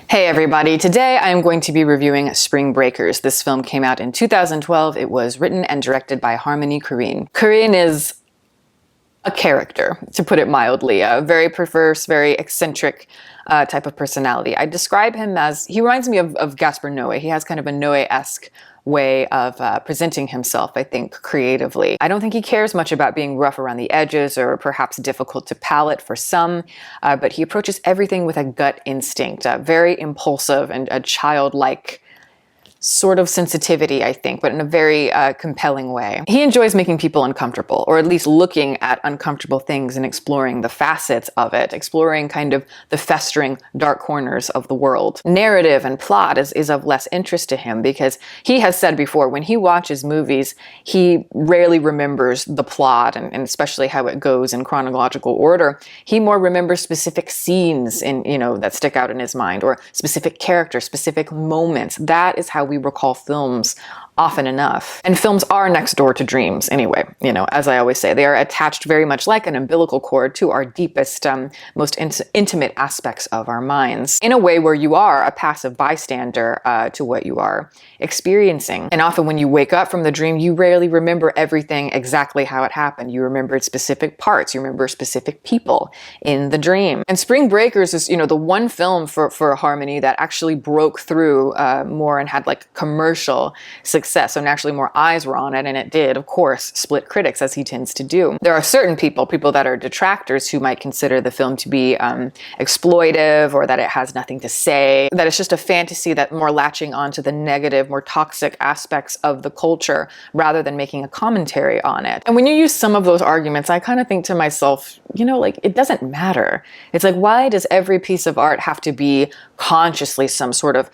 Hey everybody, today I am going to be reviewing Spring Breakers. This film came out in 2012. It was written and directed by Harmony Korine. Korine is a character, to put it mildly, a very perverse, very eccentric type of personality. I describe him as, he reminds me of Gaspar Noé. He has kind of a Noé-esque way of presenting himself, I think, creatively. I don't think he cares much about being rough around the edges or perhaps difficult to palate for some, but he approaches everything with a gut instinct, very impulsive and a childlike sort of sensitivity, I think, but in a very compelling way. He enjoys making people uncomfortable, or at least looking at uncomfortable things and exploring the facets of it, exploring kind of the festering dark corners of the world. Narrative and plot is of less interest to him because he has said before, when he watches movies, he rarely remembers the plot and especially how it goes in chronological order. He more remembers specific scenes that stick out in his mind, or specific characters, specific moments. That is how we recall films often enough. And films are next door to dreams anyway. As I always say, they are attached very much like an umbilical cord to our deepest, most intimate aspects of our minds, in a way where you are a passive bystander to what you are experiencing. And often when you wake up from the dream, you rarely remember everything exactly how it happened. You remember specific parts, you remember specific people in the dream. And Spring Breakers is, the one film for Harmony that actually broke through more and had like commercial success. So naturally more eyes were on it, and it did, of course, split critics, as he tends to do. There are certain people that are detractors, who might consider the film to be exploitive, or that it has nothing to say, that it's just a fantasy that more latching onto the negative, more toxic aspects of the culture rather than making a commentary on it. And when you use some of those arguments, I kind of think to myself, it doesn't matter. It's like, why does every piece of art have to be consciously some sort of,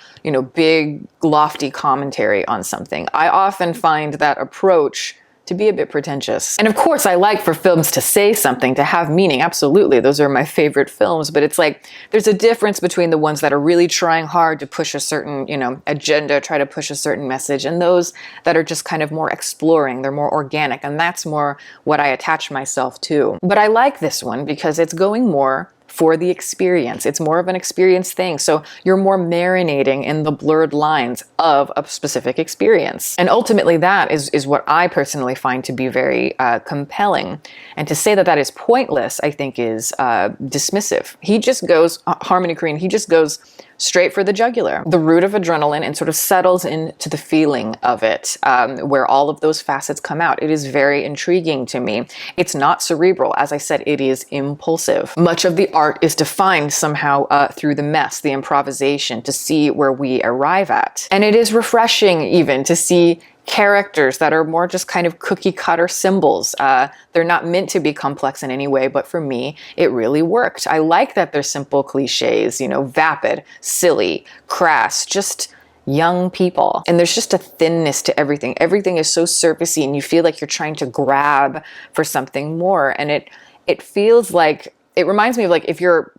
big, lofty commentary on something? I often find that approach to be a bit pretentious. And of course, I like for films to say something, to have meaning. Absolutely, those are my favorite films. But it's like, there's a difference between the ones that are really trying hard to push a certain, agenda, try to push a certain message, and those that are just kind of more exploring. They're more organic, and that's more what I attach myself to. But I like this one because it's going more for the experience. It's more of an experience thing. So you're more marinating in the blurred lines of a specific experience. And ultimately that is what I personally find to be very compelling. And to say that that is pointless, I think is dismissive. He just goes, Harmony Korine, he just goes straight for the jugular, the root of adrenaline, and sort of settles into the feeling of it, where all of those facets come out. It is very intriguing to me. It's not cerebral. As I said, it is impulsive. Much of the art is defined somehow through the mess, the improvisation, to see where we arrive at. And it is refreshing even to see characters that are more just kind of cookie cutter symbols. They're not meant to be complex in any way, but for me, it really worked. I like that they're simple cliches, vapid, silly, crass, just young people. And there's just a thinness to everything. Everything is so surfacey, and you feel like you're trying to grab for something more. And it feels like, it reminds me of like if you're,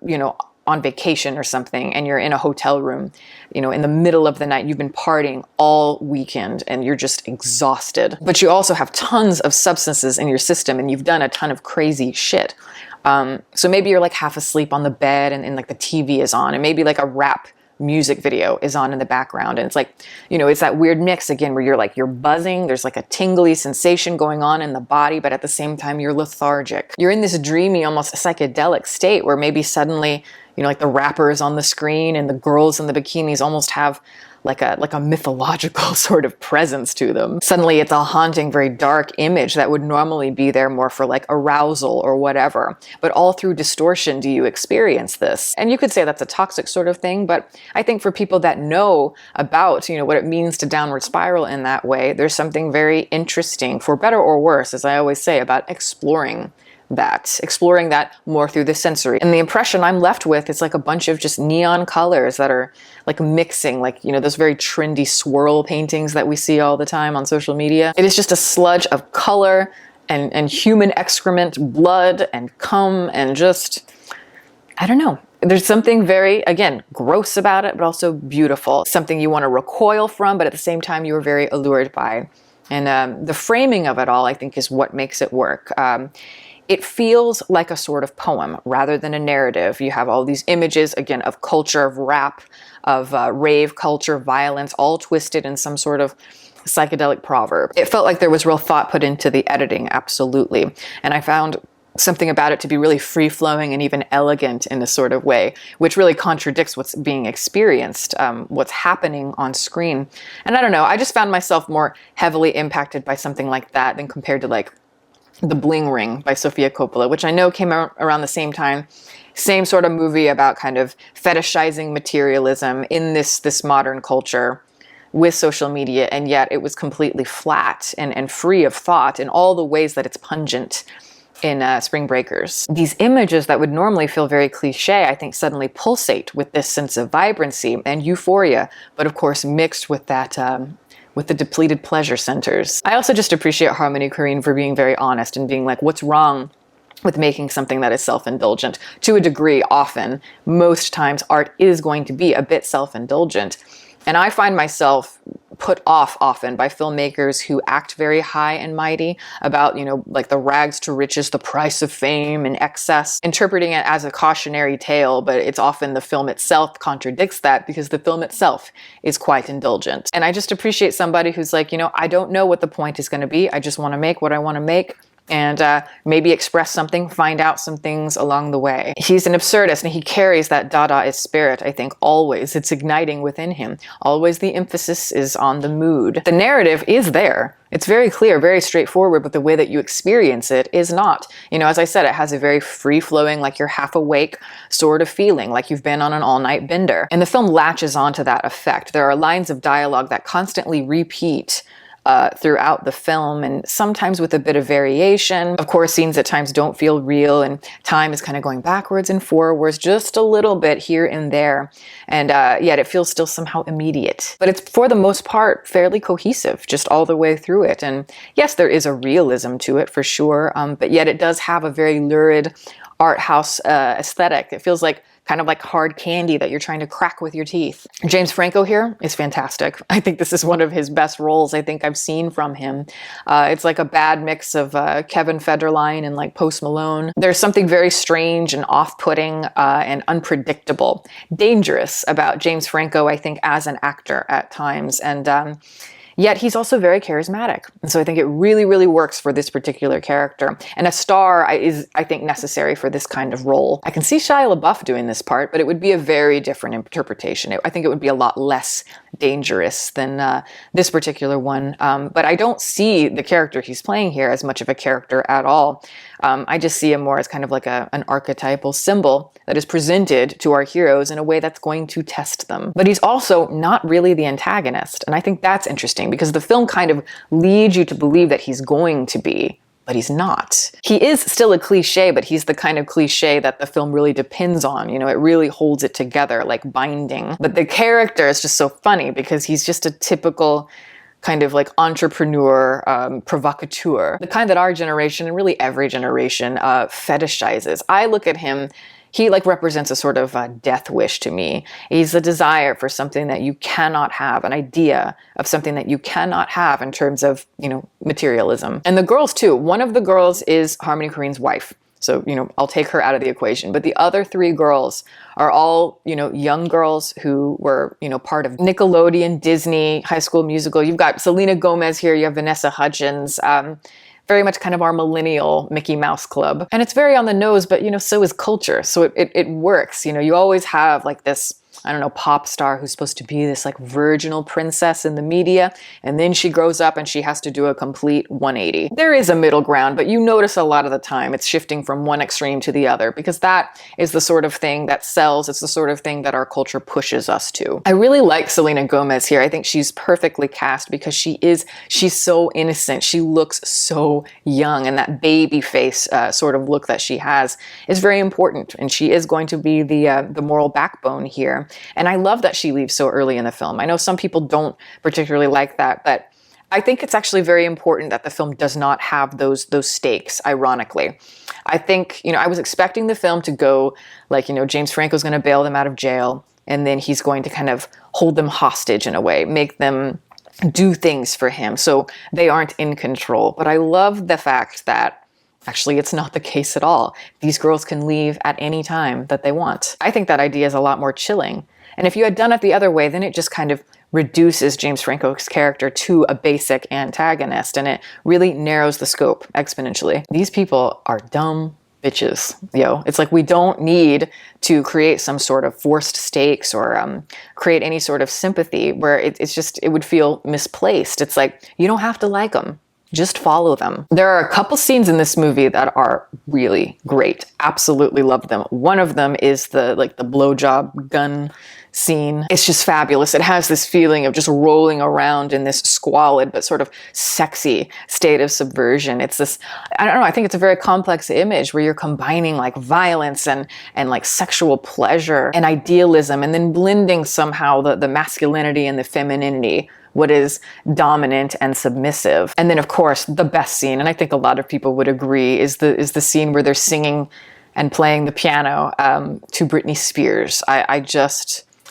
on vacation or something, and you're in a hotel room, in the middle of the night, you've been partying all weekend and you're just exhausted, but you also have tons of substances in your system and you've done a ton of crazy shit. So maybe you're like half asleep on the bed and like the TV is on, and maybe like a rap music video is on in the background, and it's like, it's that weird mix again where you're buzzing, there's like a tingly sensation going on in the body, but at the same time you're lethargic. You're in this dreamy, almost psychedelic state where maybe suddenly, like the rapper is on the screen and the girls in the bikinis almost have like a mythological sort of presence to them. Suddenly it's a haunting, very dark image that would normally be there more for like arousal or whatever. But all through distortion do you experience this. And you could say that's a toxic sort of thing, but I think for people that know about, what it means to downward spiral in that way, there's something very interesting, for better or worse, as I always say, about exploring that more through the sensory. And the impression I'm left with is like a bunch of just neon colors that are like mixing, like, those very trendy swirl paintings that we see all the time on social media. It is just a sludge of color and human excrement, blood and cum, and just, I don't know. There's something very, again, gross about it, but also beautiful. Something you want to recoil from, but at the same time you are very allured by. And the framing of it all, I think, is what makes it work. it feels like a sort of poem rather than a narrative. You have all these images, again, of culture, of rap, of rave culture, violence, all twisted in some sort of psychedelic proverb. It felt like there was real thought put into the editing, absolutely. And I found something about it to be really free-flowing and even elegant in a sort of way, which really contradicts what's being experienced, what's happening on screen. And I don't know, I just found myself more heavily impacted by something like that than compared to like The Bling Ring by Sofia Coppola, which I know came out around the same time. Same sort of movie about kind of fetishizing materialism in this modern culture with social media, and yet it was completely flat and free of thought in all the ways that it's pungent in Spring Breakers. These images that would normally feel very cliche, I think suddenly pulsate with this sense of vibrancy and euphoria, but of course mixed with that with the depleted pleasure centers. I also just appreciate Harmony Korine for being very honest and being like, what's wrong with making something that is self-indulgent? To a degree, often, most times, art is going to be a bit self-indulgent. And I find myself put off often by filmmakers who act very high and mighty about, you know, like the rags to riches, the price of fame and excess, interpreting it as a cautionary tale, but it's often the film itself contradicts that because the film itself is quite indulgent. And I just appreciate somebody who's like, you know, I don't know what the point is going to be. I just want to make what I want to make. And maybe express something, find out some things along the way. He's an absurdist, and he carries that Dadaist spirit, I think, always. It's igniting within him. Always the emphasis is on the mood. The narrative is there. It's very clear, very straightforward, but the way that you experience it is not. You know, as I said, it has a very free-flowing, like you're half awake sort of feeling, like you've been on an all-night bender. And the film latches onto that effect. There are lines of dialogue that constantly repeat throughout the film, and sometimes with a bit of variation. Of course, scenes at times don't feel real, and time is kind of going backwards and forwards just a little bit here and there. And yet it feels still somehow immediate. But it's, for the most part, fairly cohesive, just all the way through it. And yes, there is a realism to it, for sure, but yet it does have a very lurid art house aesthetic. It feels like kind of like hard candy that you're trying to crack with your teeth. James Franco here is fantastic. I think this is one of his best roles I think I've seen from him. It's like a bad mix of Kevin Federline and like Post Malone. There's something very strange and off-putting and unpredictable, dangerous about James Franco, I think, as an actor at times. And yet he's also very charismatic. And so I think it really, really works for this particular character. And a star is, I think, necessary for this kind of role. I can see Shia LaBeouf doing this part, but it would be a very different interpretation. I think it would be a lot less dangerous than this particular one. But I don't see the character he's playing here as much of a character at all. I just see him more as kind of like an archetypal symbol that is presented to our heroes in a way that's going to test them. But he's also not really the antagonist. And I think that's interesting because the film kind of leads you to believe that he's going to be, but he's not. He is still a cliche, but he's the kind of cliche that the film really depends on. You know, it really holds it together like binding. But the character is just so funny because he's just a typical kind of like entrepreneur, provocateur, the kind that our generation and really every generation fetishizes. I look at him, he like represents a sort of death wish to me. He's a desire for something that you cannot have, an idea of something that you cannot have in terms of, you know, materialism. And the girls too. One of the girls is Harmony Korine's wife. So, you know, I'll take her out of the equation. But the other three girls are all, you know, young girls who were, you know, part of Nickelodeon, Disney, High School Musical. You've got Selena Gomez here. You have Vanessa Hudgens. Very much kind of our millennial Mickey Mouse Club. And it's very on the nose, but, you know, so is culture. So it works. You know, you always have like this, I don't know, pop star who's supposed to be this like virginal princess in the media. And then she grows up and she has to do a complete 180. There is a middle ground, but you notice a lot of the time it's shifting from one extreme to the other because that is the sort of thing that sells. It's the sort of thing that our culture pushes us to. I really like Selena Gomez here. I think she's perfectly cast because she's so innocent. She looks so young, and that baby face sort of look that she has is very important. And she is going to be the moral backbone here. And I love that she leaves so early in the film. I know some people don't particularly like that, but I think it's actually very important that the film does not have those stakes, ironically. I think, you know, I was expecting the film to go like, you know, James Franco's going to bail them out of jail, and then he's going to kind of hold them hostage in a way, make them do things for him so they aren't in control. But I love the fact that Actually, it's not the case at all. These girls can leave at any time that they want. I think that idea is a lot more chilling. And if you had done it the other way, then it just kind of reduces James Franco's character to a basic antagonist, and it really narrows the scope exponentially. These people are dumb bitches, yo. It's like we don't need to create some sort of forced stakes or create any sort of sympathy where it would feel misplaced. It's like, you don't have to like them. Just follow them. There are a couple scenes in this movie that are really great. Absolutely love them. One of them is the blowjob gun scene. It's just fabulous. It has this feeling of just rolling around in this squalid but sort of sexy state of subversion. It's this, I don't know, I think it's a very complex image where you're combining like violence and like sexual pleasure and idealism, and then blending somehow the masculinity and the femininity, what is dominant and submissive. And then of course the best scene, and I think a lot of people would agree, is the scene where they're singing and playing the piano to Britney Spears.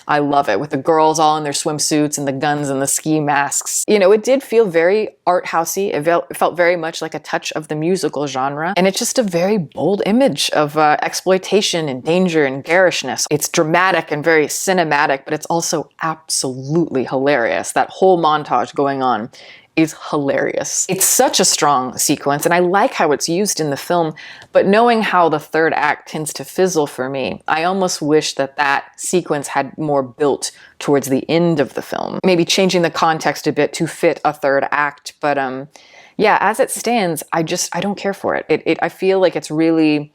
I love it, with the girls all in their swimsuits and the guns and the ski masks. You know, it did feel very art housey. It felt very much like a touch of the musical genre. And it's just a very bold image of exploitation and danger and garishness. It's dramatic and very cinematic, but it's also absolutely hilarious. That whole montage going on is hilarious. It's such a strong sequence, and I like how it's used in the film, but knowing how the third act tends to fizzle for me, I almost wish that sequence had more built towards the end of the film. Maybe changing the context a bit to fit a third act, but yeah, as it stands, I don't care for it. I feel like it's really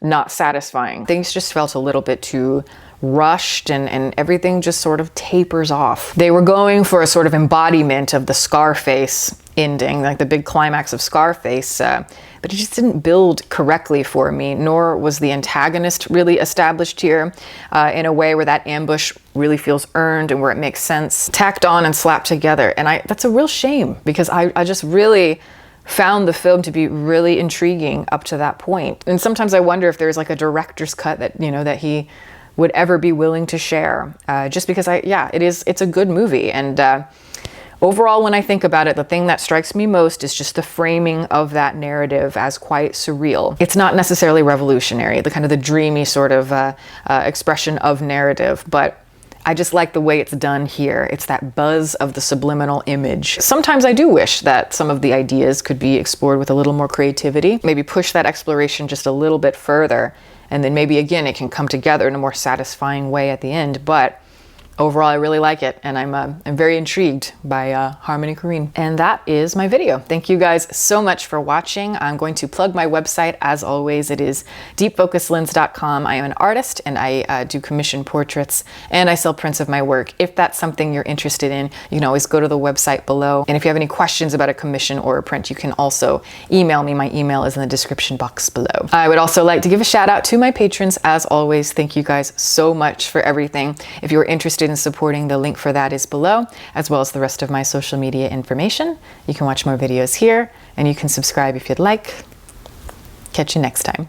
not satisfying. Things just felt a little bit too rushed, and everything just sort of tapers off. They were going for a sort of embodiment of the Scarface ending, like the big climax of Scarface, but it just didn't build correctly for me, nor was the antagonist really established here in a way where that ambush really feels earned and where it makes sense, tacked on and slapped together. And that's a real shame, because I just really found the film to be really intriguing up to that point. And sometimes I wonder if there's like a director's cut that, you know, that he would ever be willing to share, just because it's a good movie. And overall, when I think about it, the thing that strikes me most is just the framing of that narrative as quite surreal. It's not necessarily revolutionary, the kind of the dreamy sort of expression of narrative, but I just like the way it's done here. It's that buzz of the subliminal image. Sometimes I do wish that some of the ideas could be explored with a little more creativity, maybe push that exploration just a little bit further, and then maybe again it can come together in a more satisfying way at the end. But overall, I really like it, and I'm very intrigued by Harmony Korine. And that is my video. Thank you guys so much for watching. I'm going to plug my website, as always. It is deepfocuslens.com. I am an artist, and I do commission portraits, and I sell prints of my work. If that's something you're interested in, you can always go to the website below. And if you have any questions about a commission or a print, you can also email me. My email is in the description box below. I would also like to give a shout out to my patrons. As always, thank you guys so much for everything. If you're interested in supporting, the link for that is below, as well as the rest of my social media information. You can watch more videos here, and you can subscribe if you'd like. Catch you next time.